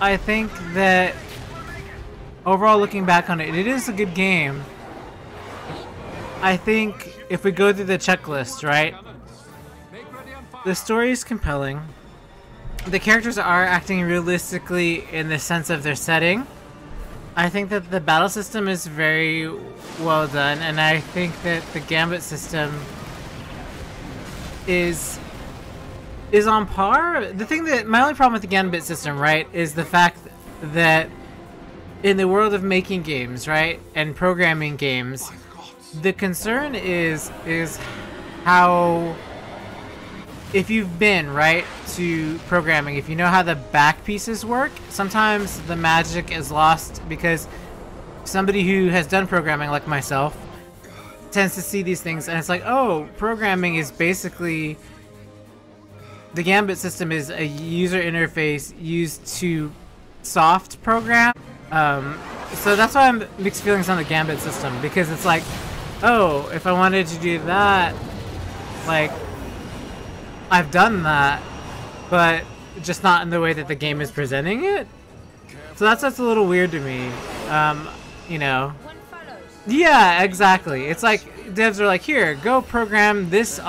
I think that overall, looking back on it, it is a good game. I think if we go through the checklist, right? The story is compelling. The characters are acting realistically in the sense of their setting. I think that the battle system is very well done, and I think that the gambit system is on par. The thing that my only problem with the gambit system, right, is the fact that in the world of making games, right, and programming games, the concern is how, if you've been right to programming, if you know how the back pieces work, sometimes the magic is lost because somebody who has done programming like myself tends to see these things and it's like, oh, programming is basically, the gambit system is a user interface used to soft program. So that's why I'm mixed feelings on the gambit system, because it's like, oh, if I wanted to do that, like, I've done that, but just not in the way that the game is presenting it. So that's a little weird to me. You know. Yeah, exactly. It's like devs are like, here, go program this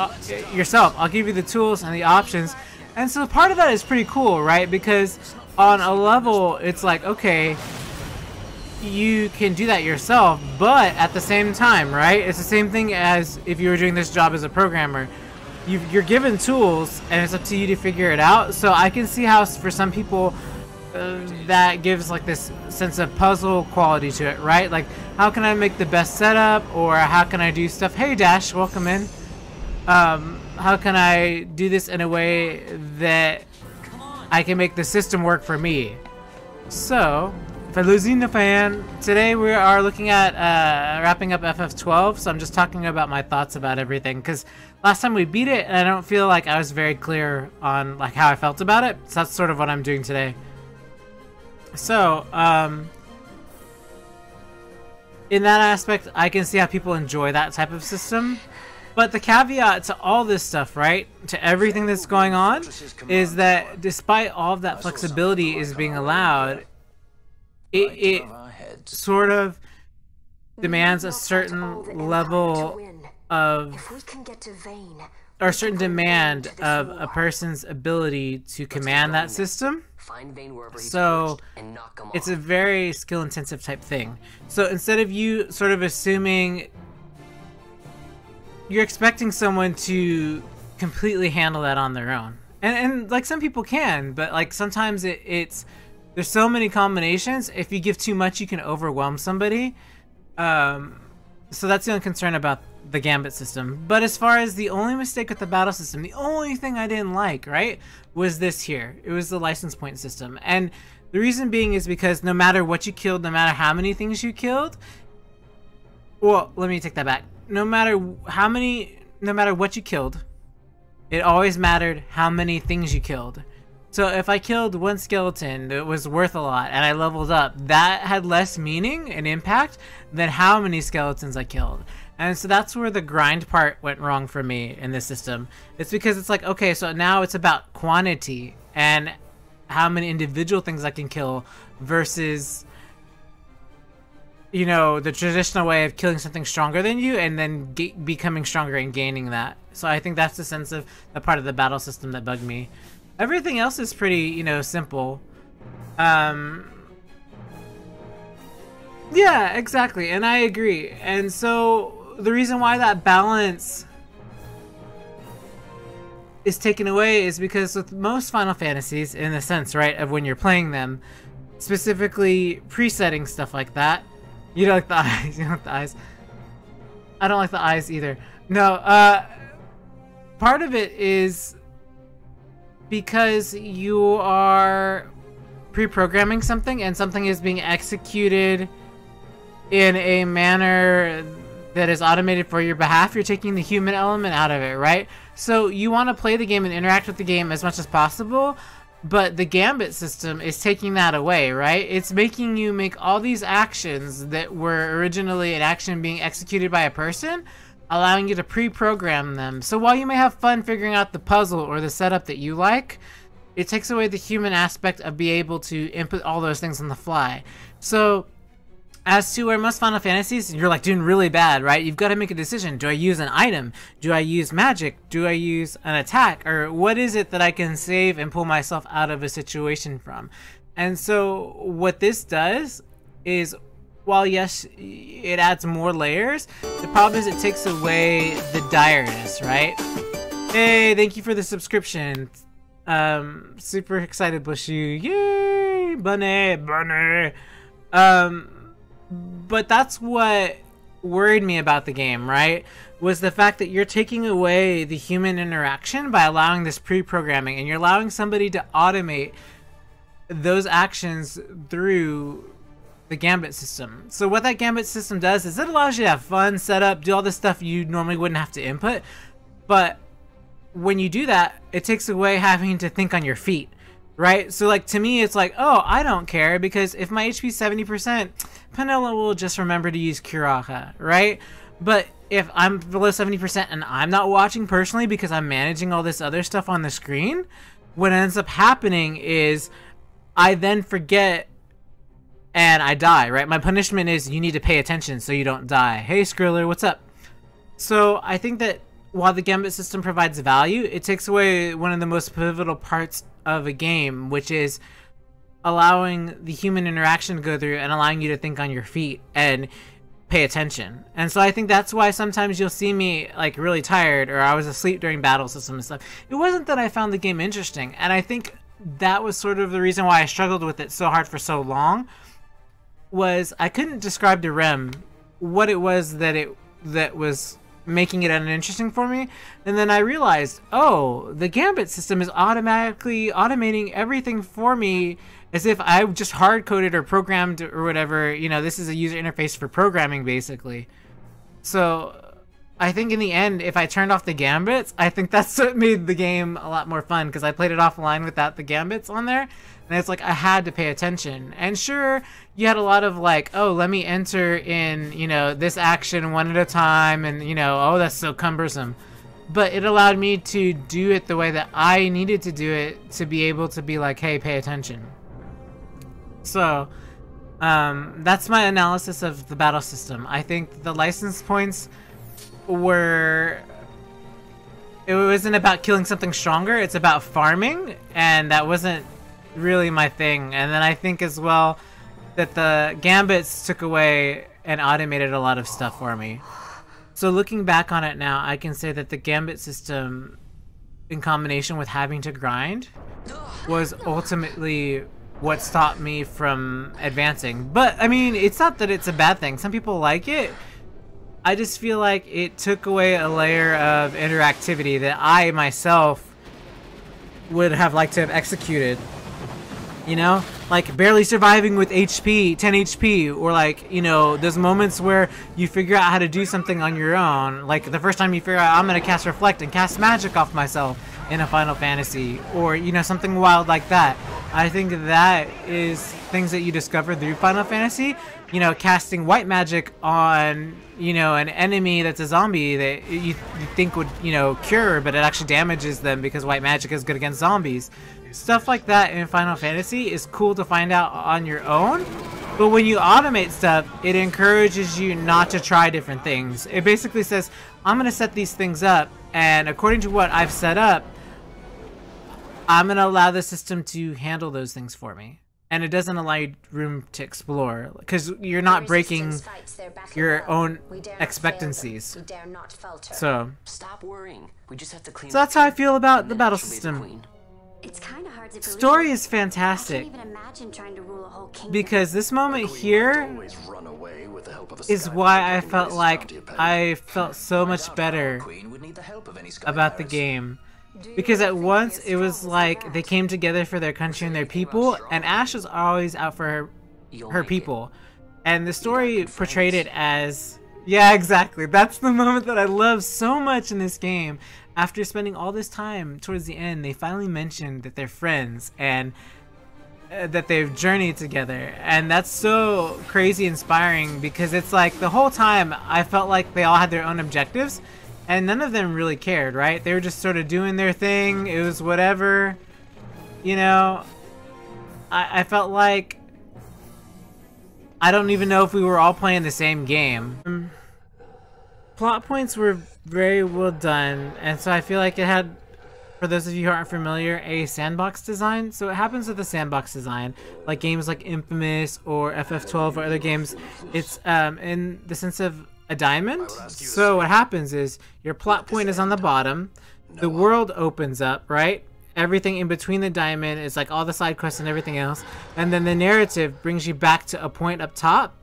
yourself. I'll give you the tools and the options. And so part of that is pretty cool, right? Because on a level, it's like, okay, you can do that yourself, but at the same time, right? It's the same thing as if you were doing this job as a programmer. You're given tools, and it's up to you to figure it out. So I can see how for some people that gives like this sense of puzzle quality to it, right? Like, how can I make the best setup, or how can I do stuff? Hey Dash, welcome in. How can I do this in a way that I can make the system work for me? So, Feluzina fan, today we are looking at wrapping up FF12, so I'm just talking about my thoughts about everything, because last time we beat it, and I don't feel like I was very clear on like how I felt about it, so that's sort of what I'm doing today. So, in that aspect, I can see how people enjoy that type of system. But the caveat to all this stuff, right, to everything that's going on, is that despite all of that flexibility is being allowed, it sort of demands a certain level of, or a certain demand of a person's ability to command that system. So it's a very skill intensive type thing. So instead of you sort of assuming, you're expecting someone to completely handle that on their own. And like some people can, but like sometimes it's there's so many combinations, if you give too much you can overwhelm somebody. So that's the only concern about the gambit system. But as far as the only mistake with the battle system, the only thing I didn't like, right, was this here. It was the license point system. And the reason being is because no matter what you killed, no matter how many things you killed, well, let me take that back. No matter what you killed, it always mattered how many things you killed. So if I killed one skeleton that was worth a lot and I leveled up, that had less meaning and impact than how many skeletons I killed. And so that's where the grind part went wrong for me in this system. It's because it's like, okay, so now it's about quantity and how many individual things I can kill versus, you know, the traditional way of killing something stronger than you and then becoming stronger and gaining that. So I think that's the sense of the part of the battle system that bugged me. Everything else is pretty, you know, simple. Yeah, exactly, and I agree. And so the reason why that balance is taken away is because with most Final Fantasies, in the sense, right, of when you're playing them, specifically presetting stuff like that, you don't like the eyes, you don't like the eyes. I don't like the eyes either. No, part of it is because you are pre-programming something and something is being executed in a manner that is automated for your behalf. You're taking the human element out of it, right? So you want to play the game and interact with the game as much as possible, but the gambit system is taking that away, right? It's making you make all these actions that were originally an action being executed by a person, allowing you to pre-program them. So while you may have fun figuring out the puzzle or the setup that you like, it takes away the human aspect of being able to input all those things on the fly. So as to where most Final Fantasies, you're like doing really bad, right? You've got to make a decision. Do I use an item? Do I use magic? Do I use an attack? Or what is it that I can save and pull myself out of a situation from? And so what this does is, while yes, it adds more layers, the problem is it takes away the direness, right? Hey, thank you for the subscription. Super excited, Bushu. Yay! Bunny! But that's what worried me about the game, right? Was the fact that you're taking away the human interaction by allowing this pre-programming, and you're allowing somebody to automate those actions through the Gambit system. So what that Gambit system does is it allows you to have fun, set up, do all this stuff you normally wouldn't have to input. But when you do that, it takes away having to think on your feet. Right? So like to me it's like, oh, I don't care, because if my HP is 70%, Penella will just remember to use Kuraka, right? But if I'm below 70% and I'm not watching personally because I'm managing all this other stuff on the screen, what ends up happening is I then forget and I die, right? My punishment is you need to pay attention so you don't die. Hey Skriller, what's up? So I think that while the Gambit system provides value, it takes away one of the most pivotal parts of a game, which is allowing the human interaction to go through and allowing you to think on your feet and pay attention. And so I think that's why sometimes you'll see me like really tired, or I was asleep during battle system and stuff. It wasn't that I found the game interesting, and I think that was sort of the reason why I struggled with it so hard for so long, was I couldn't describe to Rem what it was that was making it uninteresting for me. And then I realized, oh, the Gambit system is automatically automating everything for me as if I just hard-coded or programmed or whatever. You know, this is a user interface for programming, basically. So I think in the end, if I turned off the Gambits, I think that's what made the game a lot more fun, because I played it offline without the Gambits on there. And it's like I had to pay attention. And sure, you had a lot of like, oh, let me enter in, you know, this action one at a time, and, you know, oh, that's so cumbersome. But it allowed me to do it the way that I needed to do it to be able to be like, hey, pay attention. So, that's my analysis of the battle system. I think the license points were... It wasn't about killing something stronger, it's about farming, and that wasn't really my thing. And then I think as well that the Gambits took away and automated a lot of stuff for me. So looking back on it now, I can say that the Gambit system, in combination with having to grind, was ultimately what stopped me from advancing. But I mean, it's not that it's a bad thing. Some people like it. I just feel like it took away a layer of interactivity that I myself would have liked to have executed. You know, like barely surviving with HP, 10 HP, or like, you know, those moments where you figure out how to do something on your own. Like the first time you figure out I'm gonna cast Reflect and cast magic off myself in a Final Fantasy, or, you know, something wild like that. I think that is things that you discover through Final Fantasy. You know, casting white magic on, you know, an enemy that's a zombie that you think would, you know, cure, but it actually damages them because white magic is good against zombies. Stuff like that in Final Fantasy is cool to find out on your own, but when you automate stuff, it encourages you not to try different things. It basically says, I'm going to set these things up, and according to what I've set up, I'm going to allow the system to handle those things for me. And it doesn't allow you room to explore, because you're not breaking your own expectancies. So, stop worrying. We just have to clean so that's how I feel about the battle system. It's kind of hard to Story is fantastic, because this moment here is why I felt like I felt so much better about the game. Because at once it was like they came together for their country and their people, and Ash was always out for her people. And the story portrayed it as, yeah, exactly. That's the moment that I love so much in this game. After spending all this time towards the end, they finally mentioned that they're friends and that they've journeyed together. And that's so crazy inspiring, because it's like the whole time I felt like they all had their own objectives. And none of them really cared, right? They were just sort of doing their thing. It was whatever. you know, I felt like I don't even know if we were all playing the same game. Plot points were very well done, and so I feel like it had, for those of you who aren't familiar, a sandbox design. So it happens with the sandbox design, like games like Infamous or FF12 or other games, it's in the sense of a diamond. So what happens is your plot point is on the bottom, the world opens up, right? Everything in between the diamond is like all the side quests and everything else, and then the narrative brings you back to a point up top.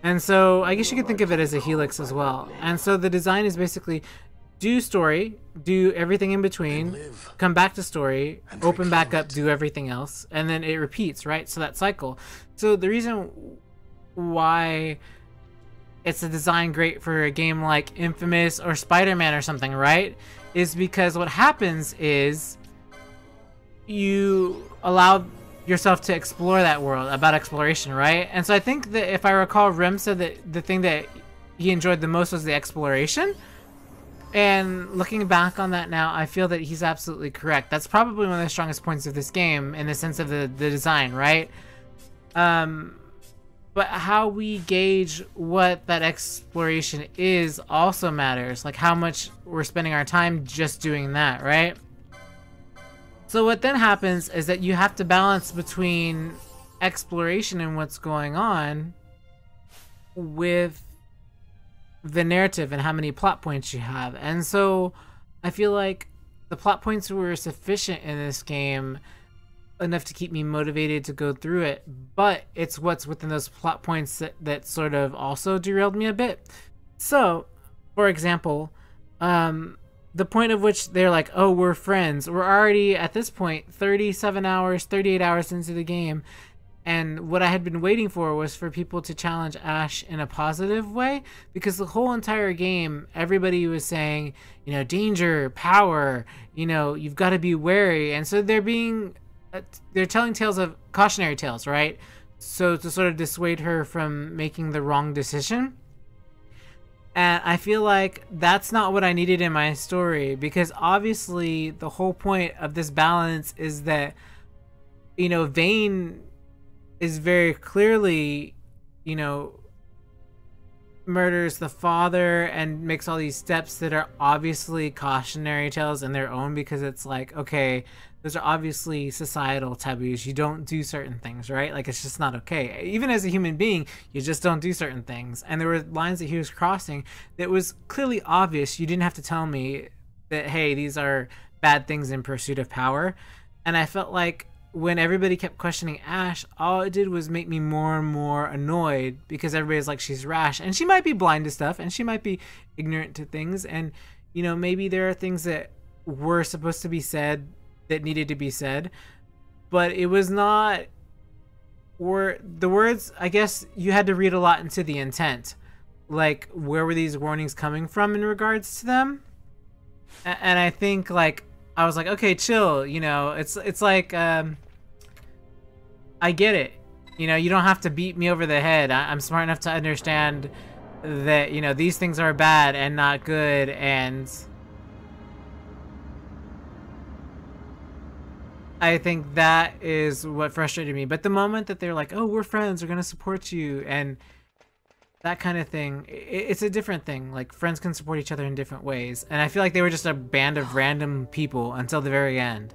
And so I guess you could think of it as a helix as well. And so the design is basically do story, do everything in between, come back to story, open back up, do everything else, and then it repeats, right? So that cycle. So the reason why it's a design great for a game like Infamous or Spider-Man or something, right, is because what happens is you allow yourself to explore that world, about exploration, right? And so I think that if I recall, Rem said that the thing that he enjoyed the most was the exploration. And looking back on that now, I feel that he's absolutely correct. That's probably one of the strongest points of this game in the sense of the design, right? But how we gauge what that exploration is also matters. Like how much we're spending our time just doing that, right? So what then happens is that you have to balance between exploration and what's going on with the narrative and how many plot points you have. And so I feel like the plot points were sufficient in this game, enough to keep me motivated to go through it, but it's what's within those plot points that sort of also derailed me a bit. So, for example, the point of which they're like, oh, we're friends. We're already, at this point, 37 hours, 38 hours into the game, and what I had been waiting for was for people to challenge Ash in a positive way, because the whole entire game, everybody was saying, you know, danger, power, you know, you've got to be wary, and so they're telling tales of cautionary tales, right? So to sort of dissuade her from making the wrong decision. And I feel like that's not what I needed in my story, because obviously the whole point of this balance is that, you know, Vane is very clearly, you know, murders the father and makes all these steps that are obviously cautionary tales in their own, because it's like, okay, those are obviously societal taboos. You don't do certain things, right? Like, it's just not okay. Even as a human being, you just don't do certain things. And there were lines that he was crossing that was clearly obvious. You didn't have to tell me that, hey, these are bad things in pursuit of power. And I felt like when everybody kept questioning Ash, all it did was make me more and more annoyed, because everybody's like, she's rash, and she might be blind to stuff, and she might be ignorant to things, and, you know, maybe there are things that were supposed to be said that needed to be said, but it was not, or the words, I guess you had to read a lot into the intent, like where were these warnings coming from in regards to them. And I think, like, I was like, okay, chill, you know, it's like, I get it, you know, you don't have to beat me over the head. I'm smart enough to understand that, you know, these things are bad and not good, and I think that is what frustrated me. But the moment that they're like, oh, we're friends, we're gonna support you, and that kind of thing, it's a different thing. Like, friends can support each other in different ways, and I feel like they were just a band of random people until the very end.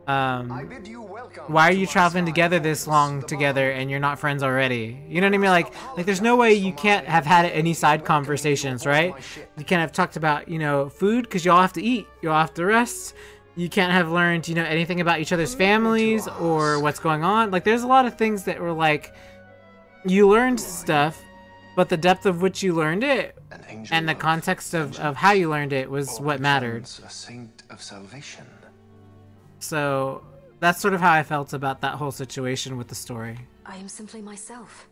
Why are you traveling together this long together and you're not friends already? You know what I mean? Like there's no way you can't have had any side conversations, right? You can't have talked about, you know, food, because you all have to eat, you all have to rest. You can't have learned, you know, anything about each other's families or what's going on. Like, there's a lot of things that were like, you learned stuff, but the depth of which you learned it and the context of how you learned it was what mattered. So that's sort of how I felt about that whole situation with the story. I am simply myself.